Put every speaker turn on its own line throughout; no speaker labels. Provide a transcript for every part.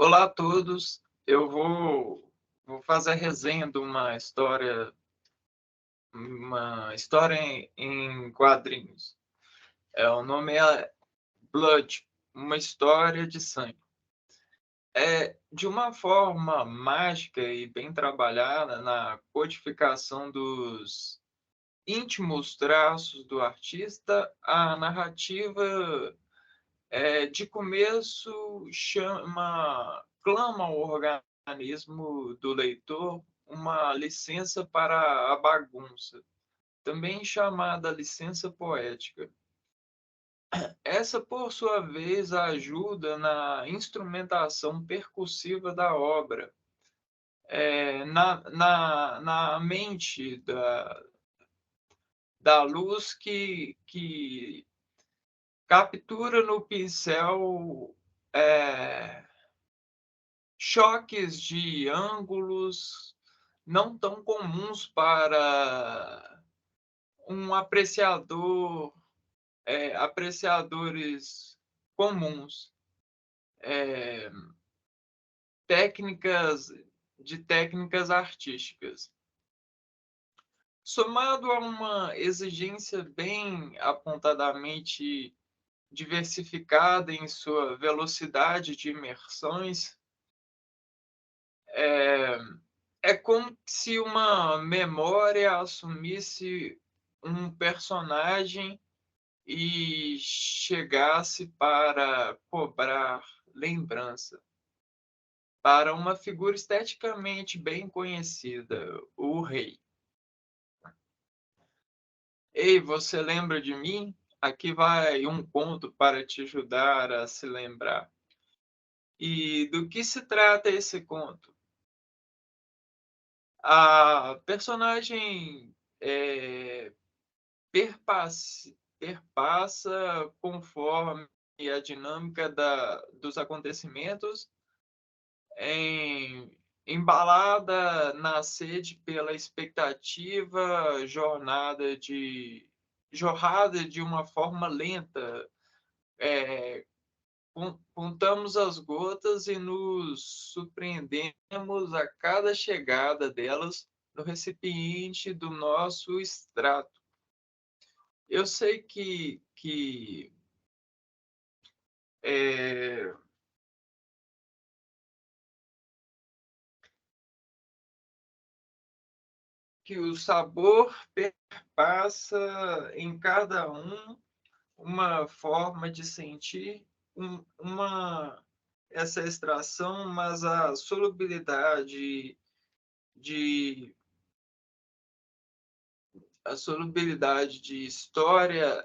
Olá a todos, eu vou fazer a resenha de uma história em quadrinhos. O nome é Blood, uma história de sangue. De uma forma mágica e bem trabalhada na codificação dos íntimos traços do artista, a narrativa de começo clama ao organismo do leitor uma licença para a bagunça, também chamada licença poética. Essa, por sua vez, ajuda na instrumentação percussiva da obra, na mente da luz que captura no pincel é, choques de ângulos não tão comuns para um apreciadores comuns, é, técnicas técnicas artísticas. Somado a uma exigência bem apontadamente diversificada em sua velocidade de imersões, é, é como se uma memória assumisse um personagem e chegasse para cobrar lembrança para uma figura esteticamente bem conhecida, o rei. Ei, você lembra de mim? Aqui vai um conto para te ajudar a se lembrar. E do que se trata esse conto? A personagem perpassa conforme a dinâmica dos acontecimentos, embalada na sede pela expectativa, jorrada de uma forma lenta. É, Contamos as gotas e nos surpreendemos a cada chegada delas no recipiente do nosso extrato. Eu sei é, que o sabor perpassa em cada uma forma de sentir essa extração, mas de a solubilidade de história,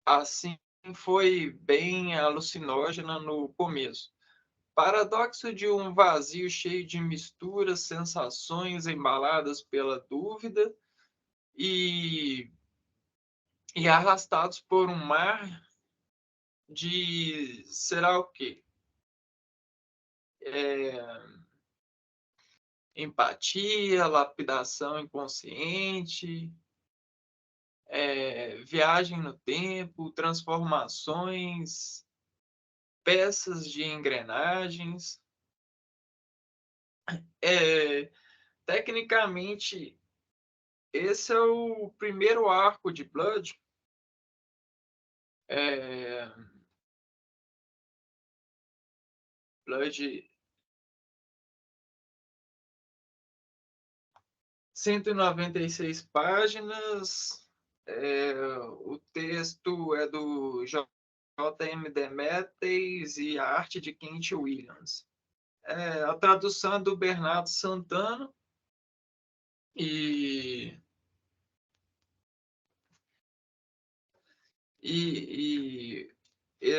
assim, foi bem alucinógena no começo. Paradoxo de um vazio cheio de misturas, sensações embaladas pela dúvida e, e arrastados por um mar de será o quê? É, Empatia, lapidação inconsciente, viagem no tempo, transformações, peças de engrenagens. É, Tecnicamente, esse é o primeiro arco de Blood. É, Blood 196 páginas. O texto é do J.M. Demetres e a arte de Kent Williams. A tradução é do Bernardo Santana e,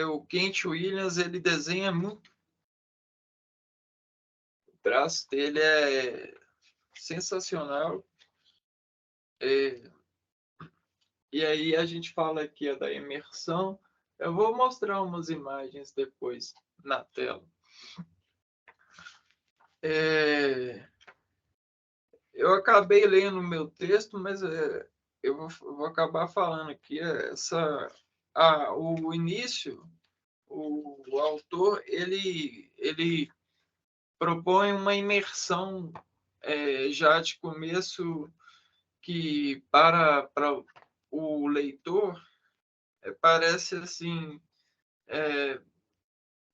o Kent Williams ele desenha muito. O traço dele é sensacional. É, e aí a gente fala aqui da imersão. Eu vou mostrar umas imagens depois na tela. Eu acabei lendo o meu texto, mas eu vou acabar falando aqui. O início o autor ele propõe uma imersão já de começo que para o leitor parece assim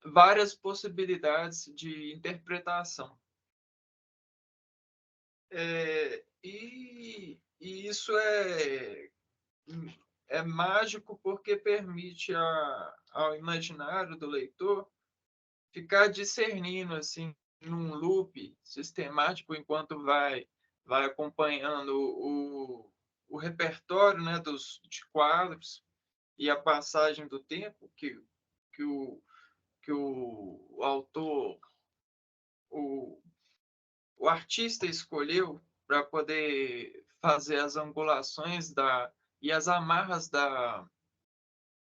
várias possibilidades de interpretação. E isso é mágico porque permite ao imaginário do leitor ficar discernindo assim num loop sistemático enquanto vai acompanhando o repertório, né, de quadros e a passagem do tempo que o, que o autor, o, o artista escolheu para poder fazer as angulações e as amarras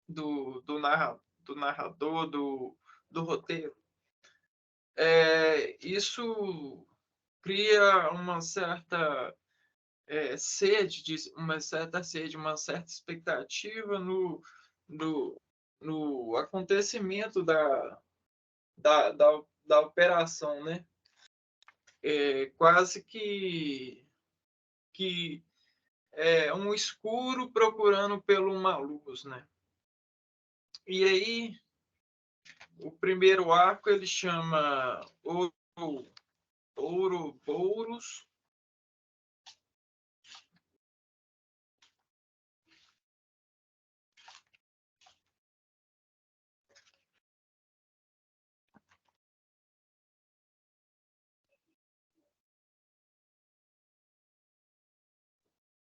do narrador, do roteiro. Isso cria uma certa uma certa expectativa no acontecimento da operação, né? Quase que um escuro procurando por uma luz, né? E aí, o primeiro arco ele chama Ouroboros.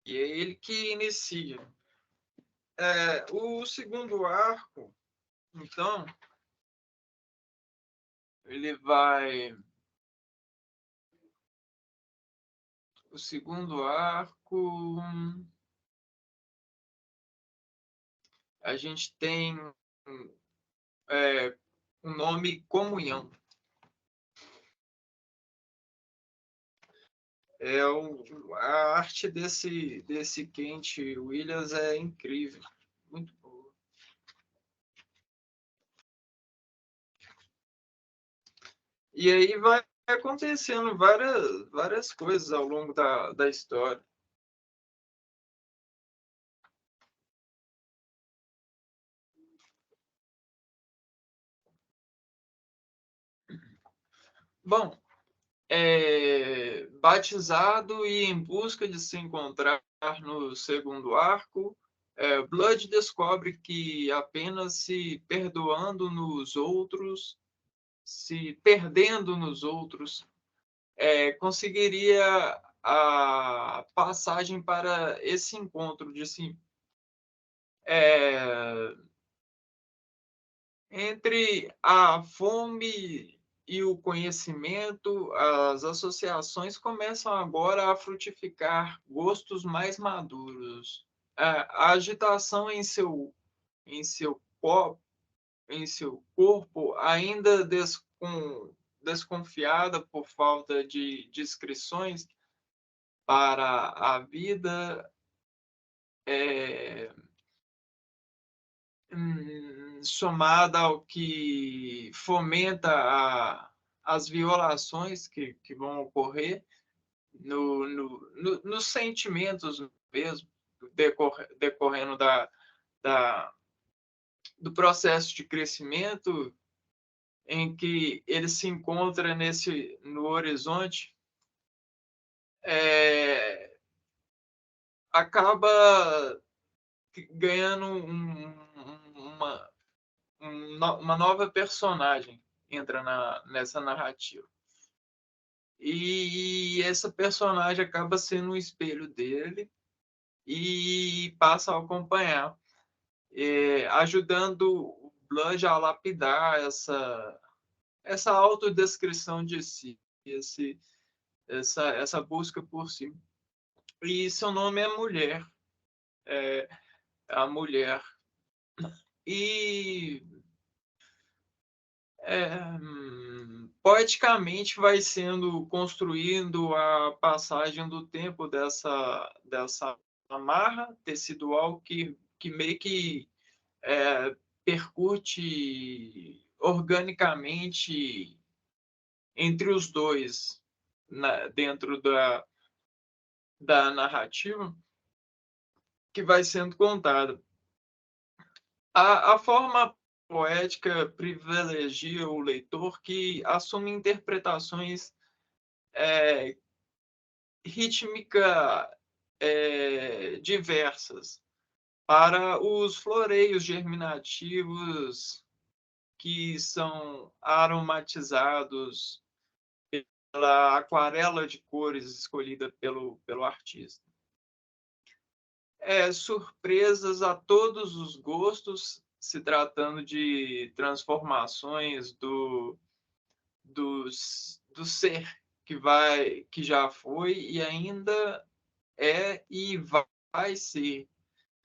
E é ele que inicia. O segundo arco, então, ele vai. O segundo arco, a gente tem o nome Comunhão. A arte desse Kent Williams é incrível, muito boa. E aí vai acontecendo várias coisas ao longo da história. Bom, batizado e em busca de se encontrar no segundo arco, Blood descobre que apenas se perdoando nos outros, se perdendo nos outros, conseguiria a passagem para esse encontro de si. Entre a fome e o conhecimento, as associações começam agora a frutificar gostos mais maduros. A agitação em seu corpo, ainda desconfiada por falta de descrições para a vida, somada ao que fomenta as violações que vão ocorrer nos sentimentos mesmo, decorrendo do processo de crescimento em que ele se encontra no horizonte, acaba ganhando uma nova personagem entra nessa narrativa. E essa personagem acaba sendo um espelho dele e passa a acompanhar, ajudando o Blood a lapidar essa autodescrição de si, essa busca por si. E seu nome é Mulher, a mulher. E poeticamente vai sendo construindo a passagem do tempo dessa amarra tecidual que meio que percute organicamente entre os dois dentro da narrativa que vai sendo contada. A forma poética privilegia o leitor que assume interpretações rítmica diversas para os floreios germinativos que são aromatizados pela aquarela de cores escolhida pelo artista. Surpresas a todos os gostos, se tratando de transformações do ser que já foi e ainda e vai ser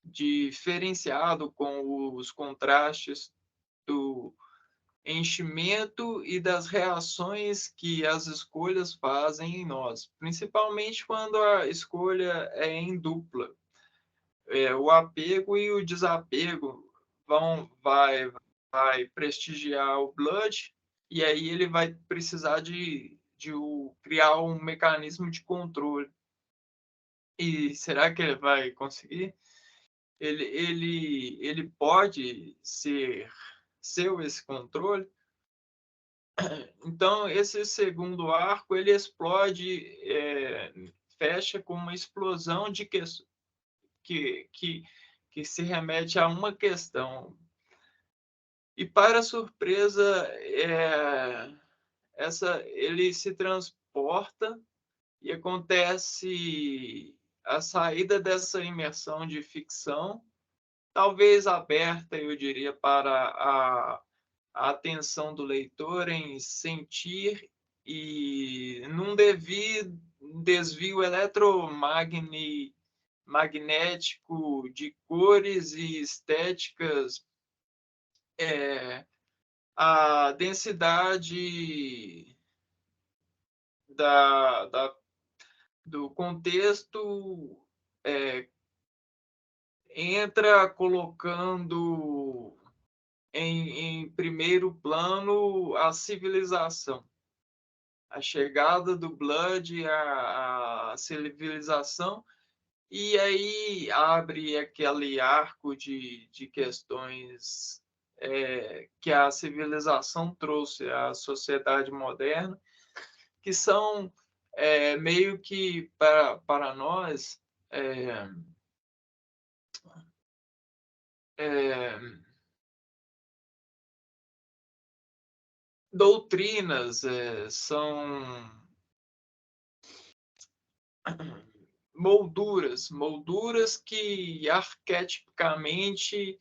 diferenciado com os contrastes do enchimento e das reações que as escolhas fazem em nós, principalmente quando a escolha é em dupla. O apego e o desapego vai prestigiar o Blood, e aí ele vai precisar de criar um mecanismo de controle. E será que ele vai conseguir? Ele pode ser seu esse controle? Então, esse segundo arco, ele explode, fecha com uma explosão de que se remete a uma questão. E, para surpresa, ele se transporta e acontece a saída dessa imersão de ficção, talvez aberta, eu diria, para a atenção do leitor em sentir e num desvio eletromagnético de cores e estéticas, a densidade do contexto entra colocando em primeiro plano a civilização. A chegada do Blood à civilização, e aí abre aquele arco de questões que a civilização trouxe à sociedade moderna, que são meio que para nós doutrinas, são molduras que arquetipicamente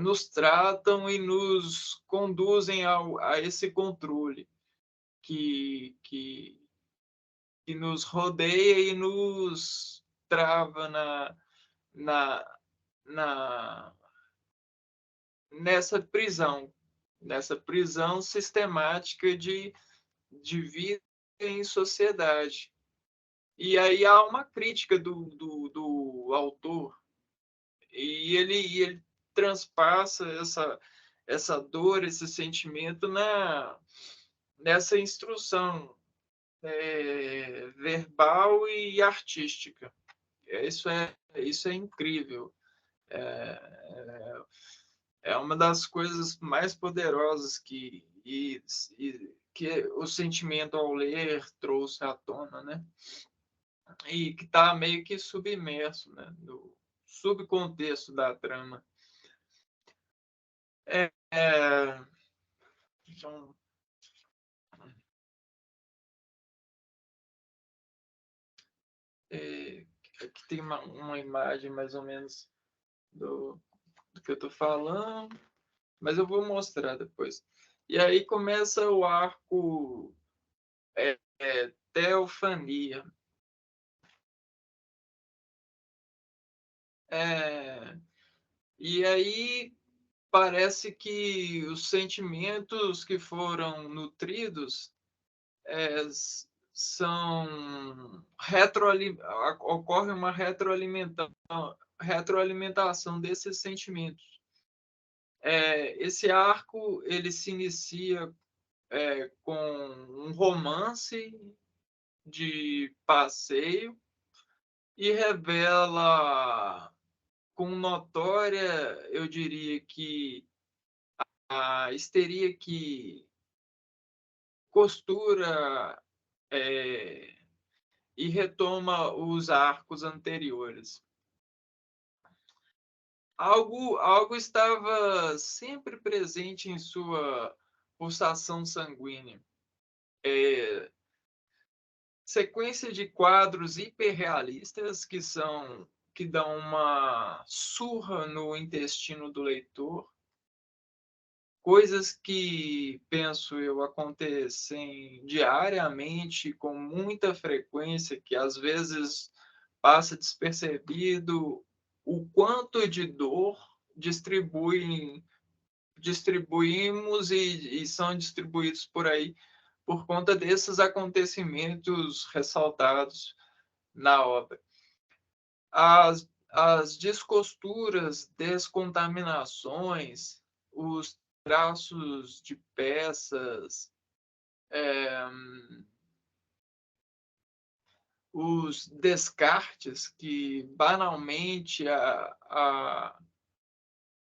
nos tratam e nos conduzem a esse controle que nos rodeia e nos trava na, nessa prisão sistemática de vida em sociedade. E aí há uma crítica do autor, e ele transpassa essa dor, esse sentimento nessa instrução verbal e artística. Isso é incrível. É uma das coisas mais poderosas que o sentimento ao ler trouxe à tona, né? E que está meio que submerso, né, no subcontexto da trama. Então, aqui tem uma imagem mais ou menos do que eu estou falando, mas eu vou mostrar depois. E aí começa o arco Teofania. E aí parece que os sentimentos que foram nutridos são ocorre uma retroalimentação desses sentimentos. Esse arco ele se inicia com um romance de passeio e revela com notória, eu diria que a histeria que costura e retoma os arcos anteriores. Algo estava sempre presente em sua pulsação sanguínea. Sequência de quadros hiperrealistas que dão uma surra no intestino do leitor, coisas que, penso eu, acontecem diariamente, com muita frequência, que às vezes passa despercebido o quanto de dor distribuímos e são distribuídos por aí por conta desses acontecimentos ressaltados na obra. As descosturas, descontaminações, os traços de peças, os descartes que banalmente a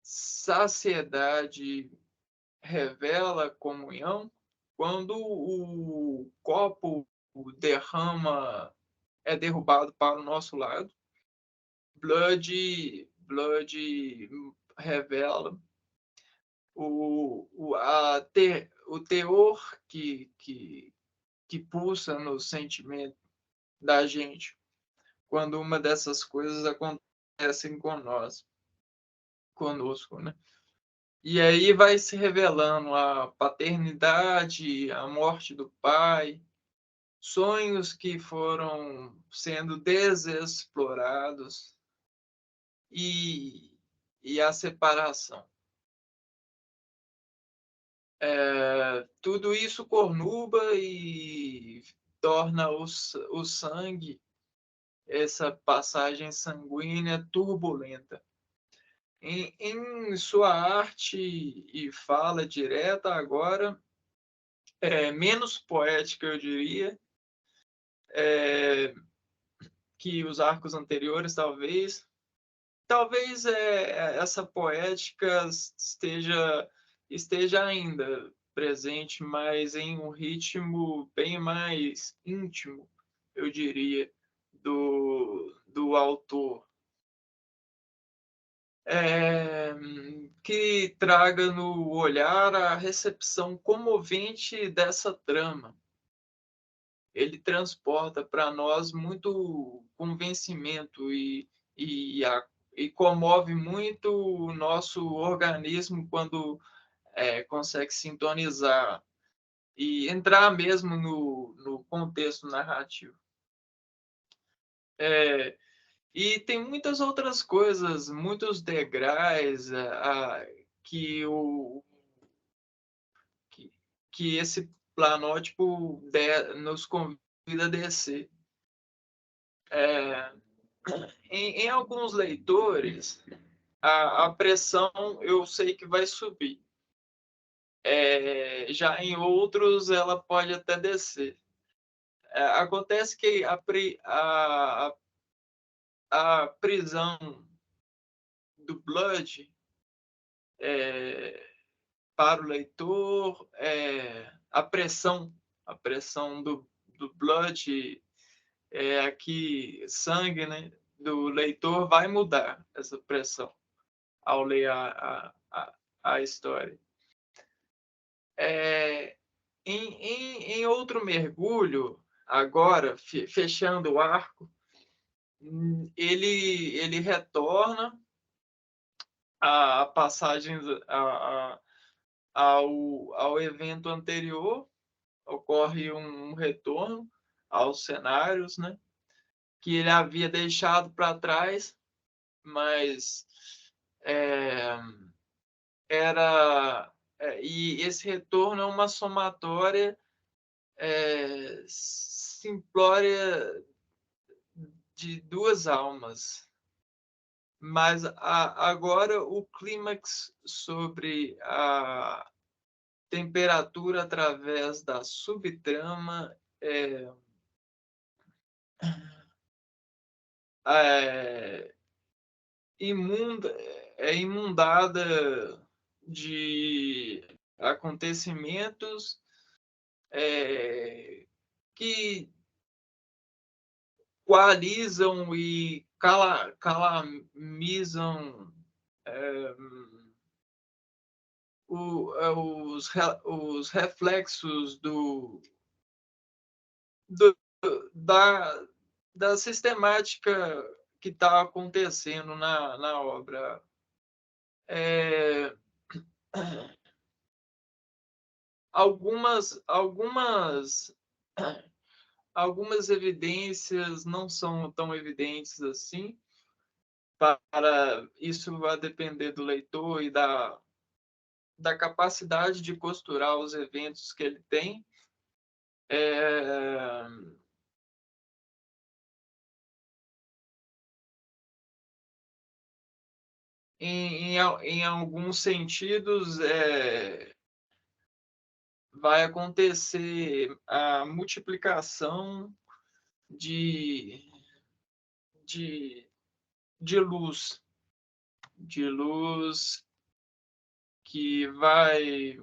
saciedade revela comunhão, quando o copo é derrubado para o nosso lado, Blood revela o teor que pulsa no sentimento da gente quando uma dessas coisas acontecem conosco, né? E aí vai se revelando a paternidade, a morte do pai, sonhos que foram sendo desexplorados e a separação. Tudo isso cornuba e torna o sangue, essa passagem sanguínea turbulenta. Em sua arte e fala direta agora, menos poética, eu diria, que os arcos anteriores, talvez. Talvez essa poética esteja ainda presente, mas em um ritmo bem mais íntimo, eu diria, do autor. Que traga no olhar a recepção comovente dessa trama. Ele transporta para nós muito convencimento e, e comove muito o nosso organismo quando consegue sintonizar e entrar mesmo no contexto narrativo. E tem muitas outras coisas, muitos degraus que, que esse planótipo nos convida a descer. Em alguns leitores, a pressão eu sei que vai subir. Já em outros, ela pode até descer. Acontece que a prisão do Blood para o leitor, a pressão do Blood, aqui, sangue, né, do leitor vai mudar essa pressão ao ler a história. Em outro mergulho, agora, fechando o arco, ele retorna a passagem ao evento anterior, ocorre um retorno aos cenários, né, que ele havia deixado para trás, mas e esse retorno é uma somatória simplória de duas almas, Mas agora o clímax sobre a temperatura através da subtrama é, imunda, é imundada de acontecimentos que coalizam e calamizam os reflexos do, da, da sistemática que está acontecendo na obra. É, algumas evidências não são tão evidentes assim. Para isso vai depender do leitor e da capacidade de costurar os eventos que ele tem. É, em alguns sentidos, vai acontecer a multiplicação de, de, de luz que vai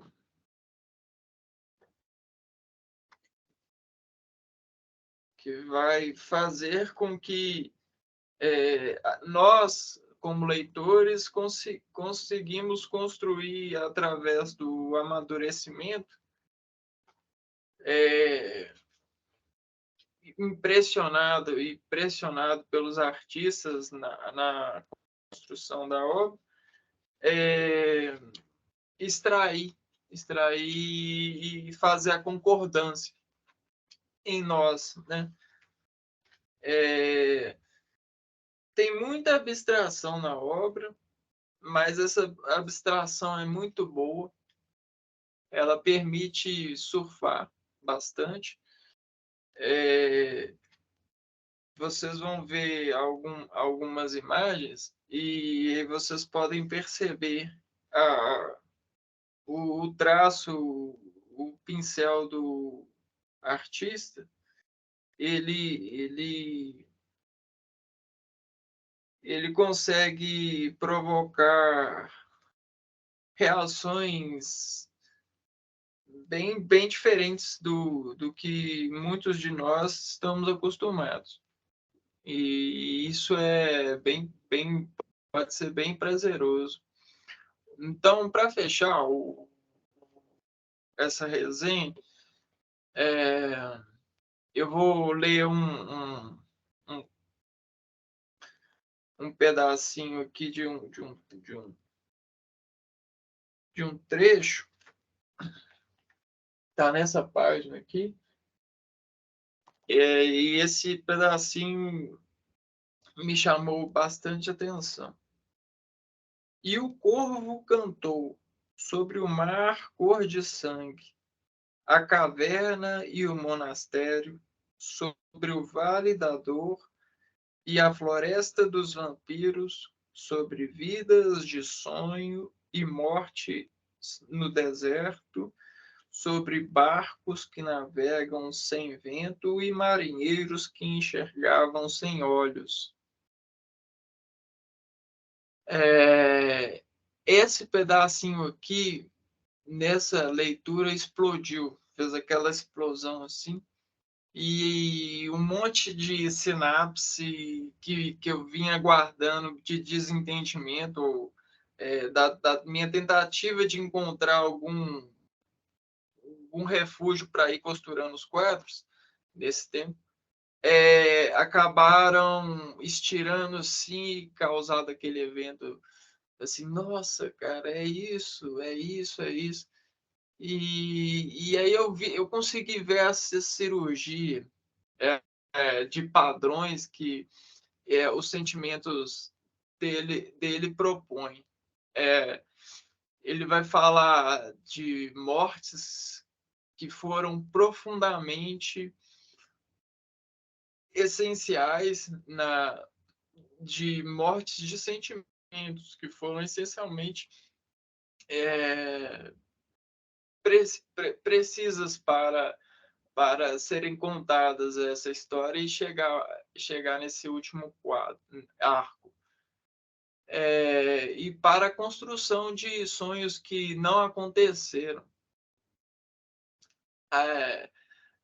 fazer com que nós, como leitores, conseguimos construir, através do amadurecimento, impressionado e pressionado pelos artistas na construção da obra, extrair e fazer a concordância em nós, né? Tem muita abstração na obra, mas essa abstração é muito boa. Ela permite surfar bastante. Vocês vão ver algumas imagens e vocês podem perceber o traço, o pincel do artista. Ele consegue provocar reações bem diferentes do que muitos de nós estamos acostumados. E isso pode ser bem prazeroso. Então, para fechar essa resenha, eu vou ler um pedacinho aqui de um trecho. Está nessa página aqui. E esse pedacinho me chamou bastante atenção. E o corvo cantou sobre o mar cor de sangue, a caverna e o monastério, sobre o vale da dor e a floresta dos vampiros, sobre vidas de sonho e morte no deserto, sobre barcos que navegam sem vento e marinheiros que enxergavam sem olhos. Esse pedacinho aqui, nessa leitura, explodiu, fez aquela explosão assim, e um monte de sinapse que eu vinha guardando de desentendimento, da minha tentativa de encontrar algum refúgio para ir costurando os quadros nesse tempo, acabaram estirando assim, causado aquele evento assim, nossa, cara, é isso, é isso, é isso. E aí eu consegui ver essa cirurgia de padrões que os sentimentos dele propõem. Ele vai falar de mortes que foram profundamente essenciais de mortes de sentimentos, que foram essencialmente precisas para serem contadas essa história e chegar nesse último arco. E para a construção de sonhos que não aconteceram.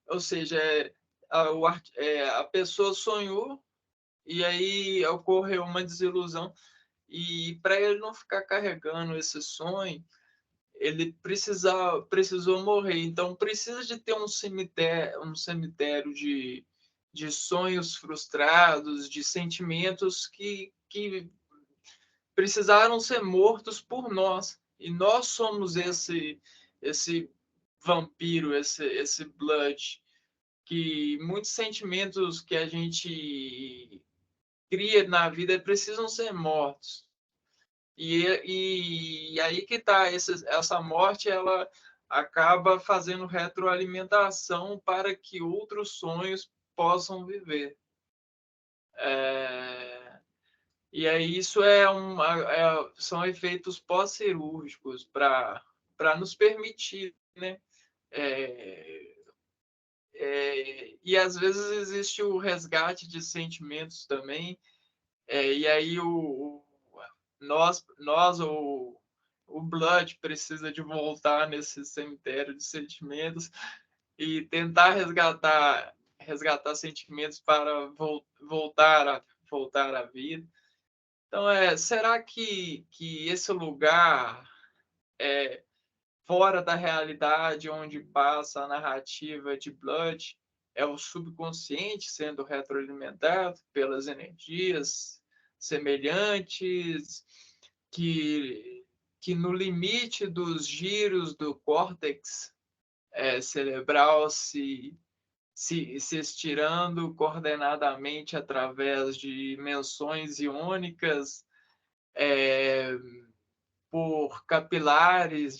Ou seja, a pessoa sonhou e aí ocorreu uma desilusão, e para ele não ficar carregando esse sonho, ele precisou morrer. Então precisa de ter um cemitério de sonhos frustrados, de sentimentos que precisaram ser mortos por nós. E nós somos esse vampiro, esse blood, que muitos sentimentos que a gente cria na vida precisam ser mortos. E aí que está, essa morte, ela acaba fazendo retroalimentação para que outros sonhos possam viver. E aí isso são efeitos pós-cirúrgicos para nos permitir, né? E às vezes existe o resgate de sentimentos também, e aí o Blood precisa de voltar nesse cemitério de sentimentos e tentar resgatar sentimentos para voltar à vida. Então, será que esse lugar fora da realidade onde passa a narrativa de Blood é o subconsciente sendo retroalimentado pelas energias semelhantes que no limite dos giros do córtex cerebral se estirando coordenadamente através de menções iônicas por capilares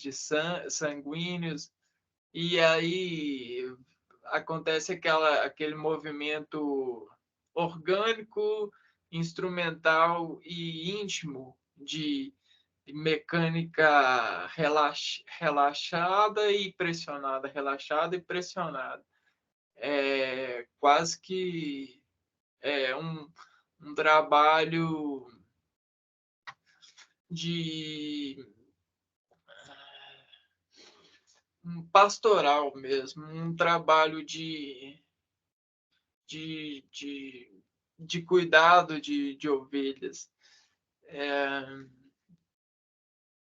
sanguíneos, e aí acontece aquele movimento orgânico, instrumental e íntimo de mecânica relaxada e pressionada, relaxada e pressionada. Quase que um trabalho de um pastoral mesmo, um trabalho de cuidado de ovelhas.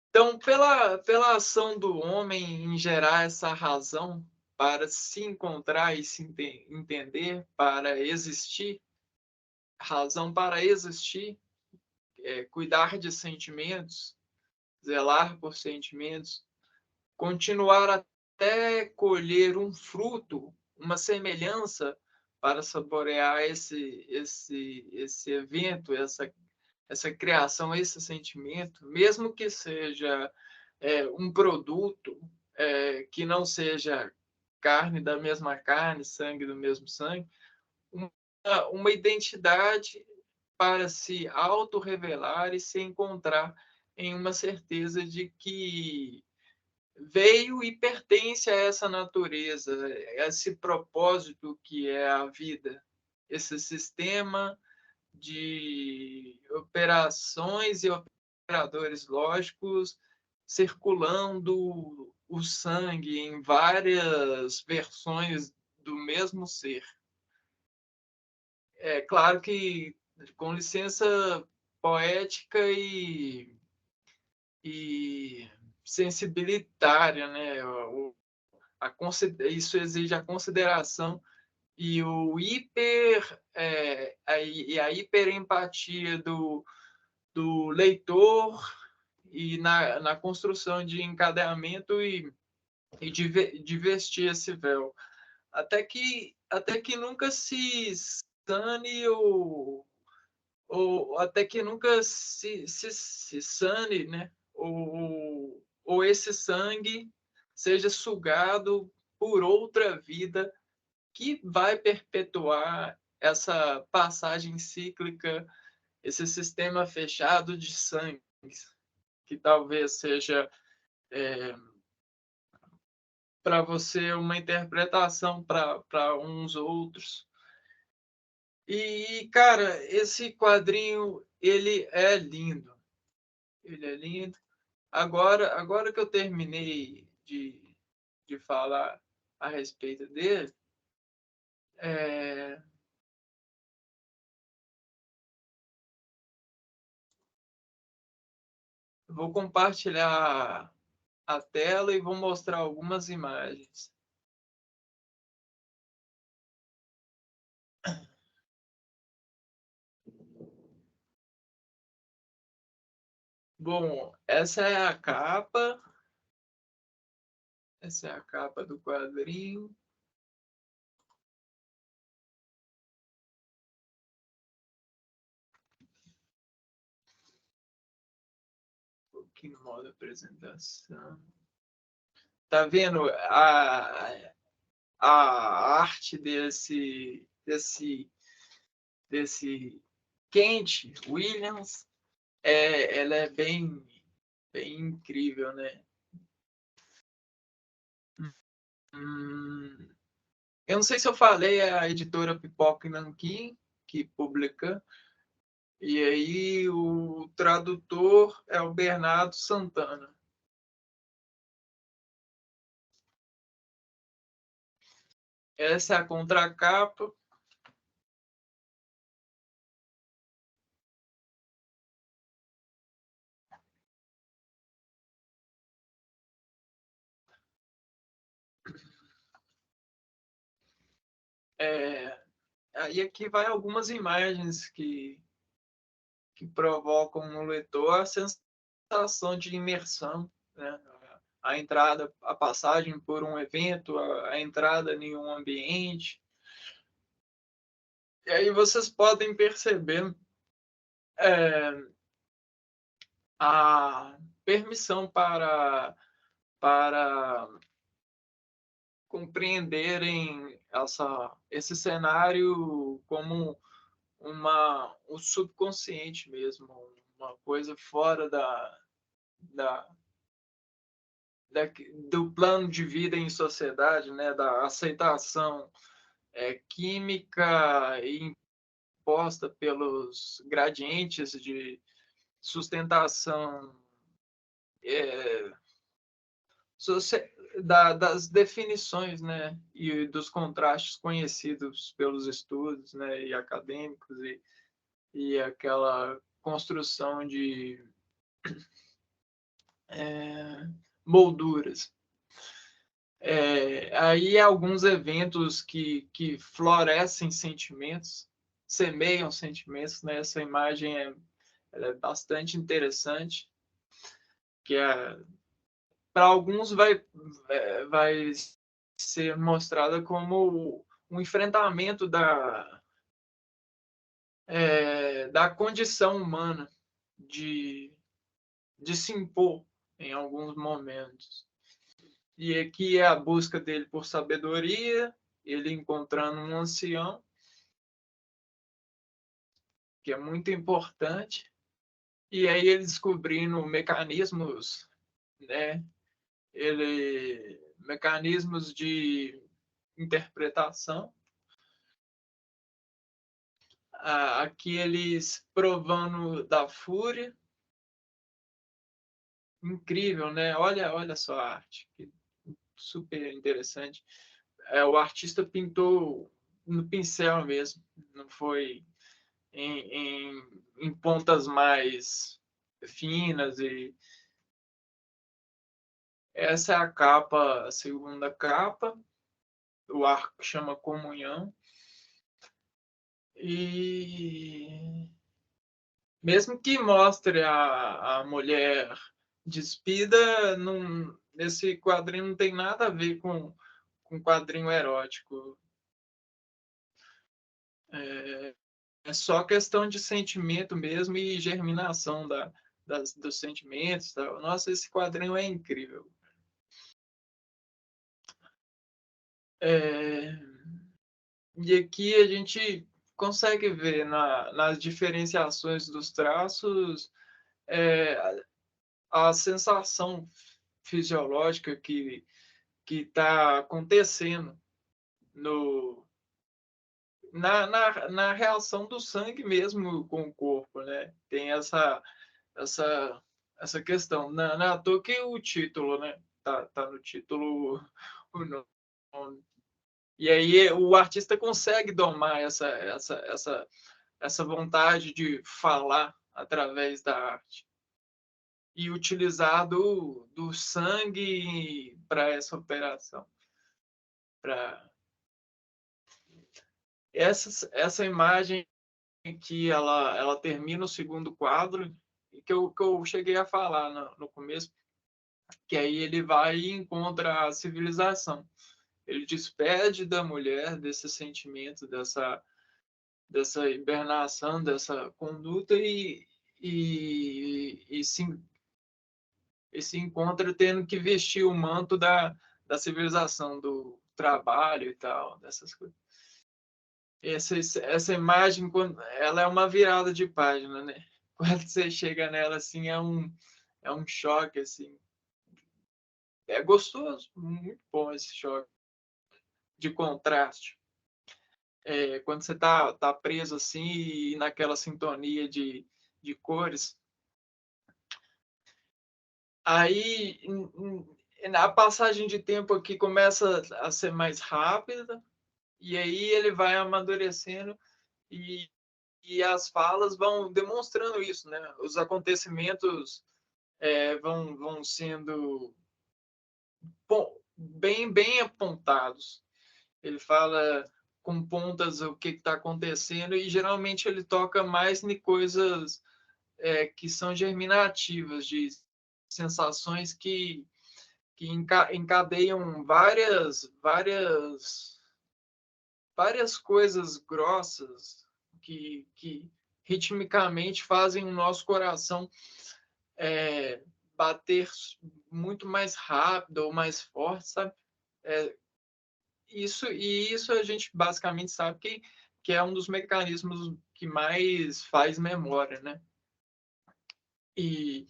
Então, pela ação do homem em gerar essa razão para se encontrar e se entender, para existir, razão para existir, cuidar de sentimentos, zelar por sentimentos, continuar até colher um fruto, uma semelhança para saborear esse evento, essa criação, esse sentimento, mesmo que seja um produto que não seja carne da mesma carne, sangue do mesmo sangue, uma identidade para se autorrevelar e se encontrar em uma certeza de que veio e pertence a essa natureza, a esse propósito que é a vida, esse sistema de operações e operadores lógicos circulando o sangue em várias versões do mesmo ser. É claro que, com licença poética e sensibilitária, né? Isso exige a consideração e a hiperempatia do leitor e na construção de encadeamento e de vestir esse véu. Até que nunca se sane ou até que nunca se sane, né? Ou esse sangue seja sugado por outra vida que vai perpetuar essa passagem cíclica esse sistema fechado de sangue, que talvez seja para você uma interpretação para uns outros. E, cara, esse quadrinho, ele é lindo. Ele é lindo. Agora que eu terminei de falar a respeito dele, é, vou compartilhar a tela e vou mostrar algumas imagens. Bom, essa é a capa. Essa é a capa do quadrinho. Um pouquinho no modo apresentação. Tá vendo a arte desse Kent Williams? Ela é bem incrível, né? Hum, eu não sei se eu falei, é a editora Pipoca e Nanquim que publica. E aí o tradutor é o Bernardo Santana. Essa é a contracapa. Aí aqui vai algumas imagens que provocam no leitor a sensação de imersão, né? A entrada, a passagem por um evento, a entrada em um ambiente. E aí vocês podem perceber a permissão para compreenderem esse cenário como o subconsciente mesmo, uma coisa fora da, da, do plano de vida em sociedade, né, da aceitação química imposta pelos gradientes de sustentação é, das definições, né, e dos contrastes conhecidos pelos estudos, né, e acadêmicos e aquela construção de molduras. Aí alguns eventos que florescem sentimentos, semeiam sentimentos, né? Essa imagem ela é bastante interessante, que para alguns vai ser mostrada como um enfrentamento da condição humana de se impor em alguns momentos. E aqui é a busca dele por sabedoria, ele encontrando um ancião, que é muito importante, e aí ele descobrindo mecanismos, né? Mecanismos de interpretação. Aqui eles provando da fúria, incrível, né? Olha só a arte, super interessante. O artista pintou no pincel mesmo, não foi em pontas mais finas. E essa é a capa, a segunda capa. O arco chama Comunhão. E mesmo que mostre a mulher despida, nesse quadrinho não tem nada a ver com quadrinho erótico. É só questão de sentimento mesmo e germinação dos sentimentos. Tá? Nossa, esse quadrinho é incrível. E aqui a gente consegue ver nas diferenciações dos traços é, a sensação fisiológica que está acontecendo no, na reação do sangue mesmo com o corpo, né? Tem essa, essa questão. Não é à toa que o título, né? Tá no título o nome. E aí o artista consegue domar essa vontade de falar através da arte e utilizar do sangue para essa operação. Para essa imagem que ela termina o segundo quadro, que eu cheguei a falar no começo, que aí ele vai e encontra a civilização. Ele despede da mulher desse sentimento, dessa hibernação, dessa conduta e se encontra tendo que vestir o manto da civilização, do trabalho e tal, dessas coisas. Essa imagem, ela é uma virada de página, né? Quando você chega nela, assim, é um choque, assim. É gostoso, muito bom esse choque de contraste. Quando você tá preso, assim, e naquela sintonia de cores. Aí, a passagem de tempo aqui começa a ser mais rápida, e aí ele vai amadurecendo e as falas vão demonstrando isso, né? Os acontecimentos vão sendo bem apontados. Ele fala com pontas o que está acontecendo e geralmente ele toca mais em coisas que são germinativas, de sensações que encadeiam várias coisas grossas que ritmicamente fazem o nosso coração bater muito mais rápido ou mais forte, sabe? É, isso a gente basicamente sabe que é um dos mecanismos que mais faz memória, né? E,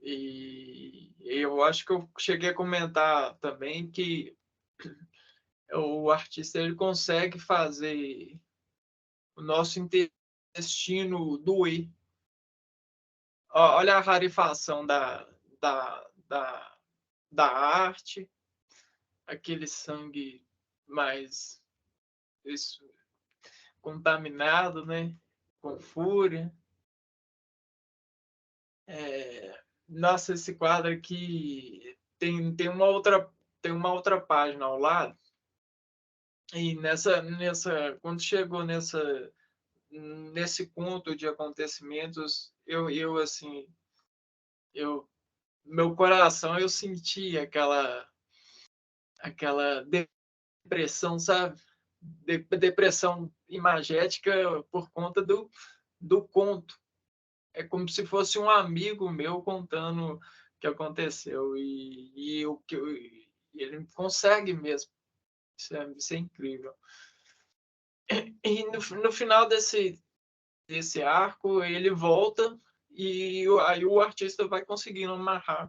e eu acho que eu cheguei a comentar também que o artista ele consegue fazer o nosso intestino doer. Olha a rarefação da, da, da arte, aquele sangue mais isso, contaminado, né? Com fúria. Nossa, esse quadro aqui tem uma outra página ao lado. E quando chegou nesse conto de acontecimentos, eu assim, meu coração, eu senti aquela depressão, sabe? Depressão imagética por conta do conto. É como se fosse um amigo meu contando o que aconteceu e o que ele consegue mesmo. Isso é incrível. E no final desse arco, ele volta e aí o artista vai conseguindo amarrar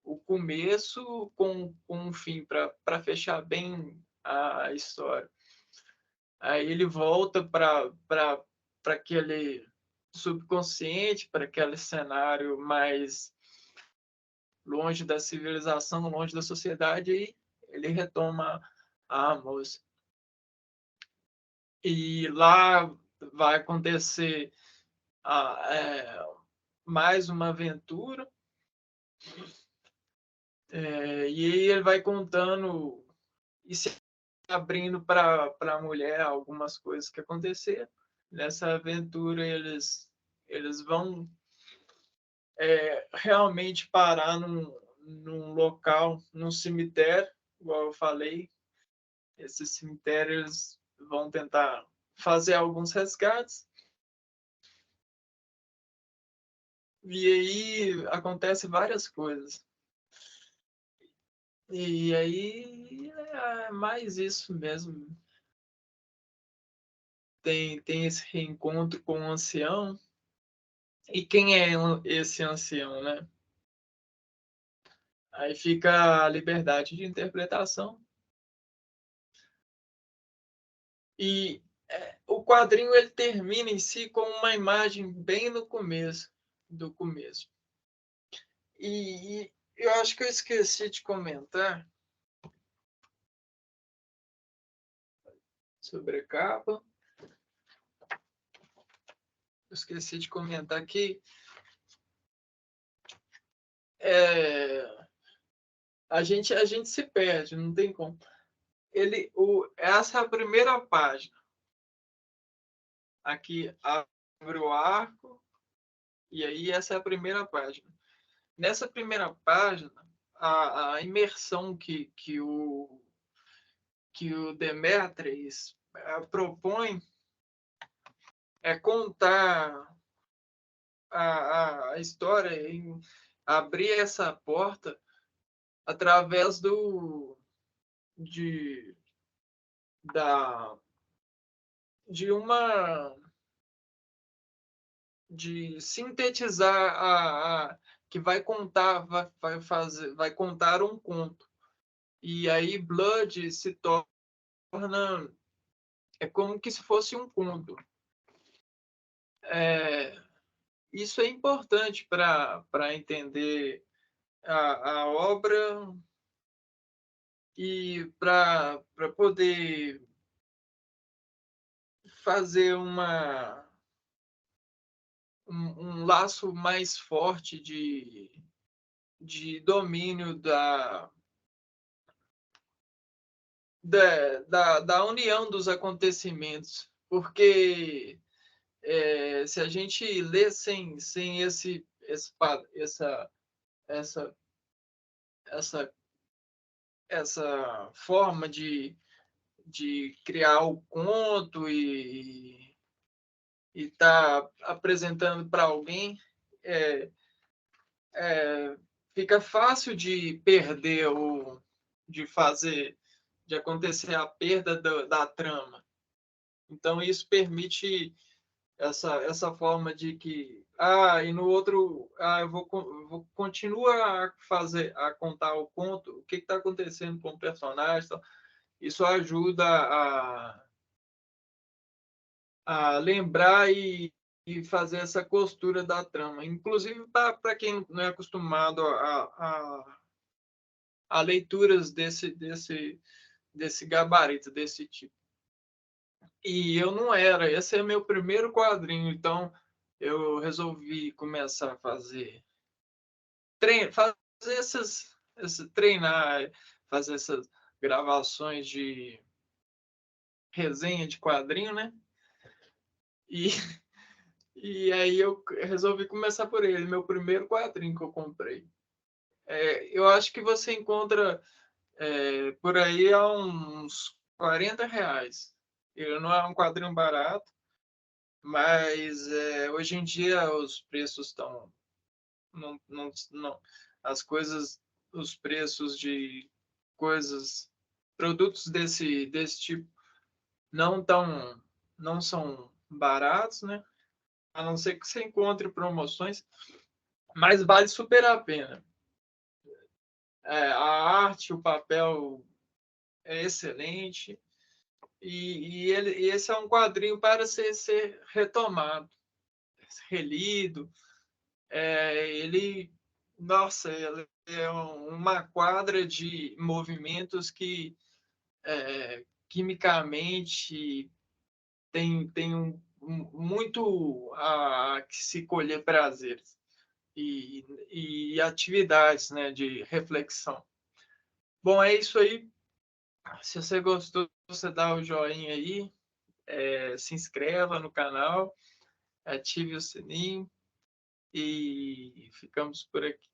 o começo com o fim para fechar bem a história. Aí ele volta para aquele subconsciente, para aquele cenário mais longe da civilização, longe da sociedade, e ele retoma a moça. E lá vai acontecer mais uma aventura, e aí ele vai contando e se abrindo para a mulher algumas coisas que aconteceram. Nessa aventura, eles vão realmente parar num local, num cemitério, igual eu falei. Esse cemitério, eles vão tentar fazer alguns resgates. E aí acontece várias coisas. E aí é mais isso mesmo. tem esse reencontro com o ancião. E quem é esse ancião, né? Aí fica a liberdade de interpretação. E o quadrinho ele termina em si com uma imagem bem no começo do começo. E eu acho que eu esqueci de comentar sobre a capa. Eu esqueci de comentar que a gente se perde, não tem como. Essa é a primeira página. Aqui abre o arco, e aí essa é a primeira página. Nessa primeira página, a imersão que o Demetrius propõe é contar a história, em abrir essa porta através de, da, de uma de sintetizar que vai contar vai contar um conto, e aí Blood se torna como que se fosse um conto. Isso é importante para entender a obra e para poder fazer um laço mais forte de domínio da união dos acontecimentos. Porque se a gente lê sem essa, essa, essa forma de criar o conto e tá apresentando para alguém, fica fácil de perder de acontecer a perda da trama. Então isso permite essa forma de que e no outro eu vou continuar a contar o conto, o que está acontecendo com o personagem. Então, isso ajuda a lembrar e fazer essa costura da trama. Inclusive, para quem não é acostumado a leituras desse gabarito, desse tipo. E eu não era. Esse é meu primeiro quadrinho, então eu resolvi começar a treinar, fazer essas gravações de resenha de quadrinho, né? E E aí eu resolvi começar por ele, meu primeiro quadrinho que eu comprei. Eu acho que você encontra por aí a uns R$ 40. Ele não é um quadrinho barato, mas hoje em dia os preços estão. Não, as coisas, os preços de coisas, produtos desse tipo não são baratos, né? A não ser que você encontre promoções, mas vale super a pena. A arte, o papel é excelente, e esse é um quadrinho para ser retomado, relido. Ele é uma quadra de movimentos que quimicamente tem muito a que se colher prazeres e atividades, né, de reflexão. Bom, é isso aí. Se você gostou, você dá o joinha aí, se inscreva no canal, ative o sininho e ficamos por aqui.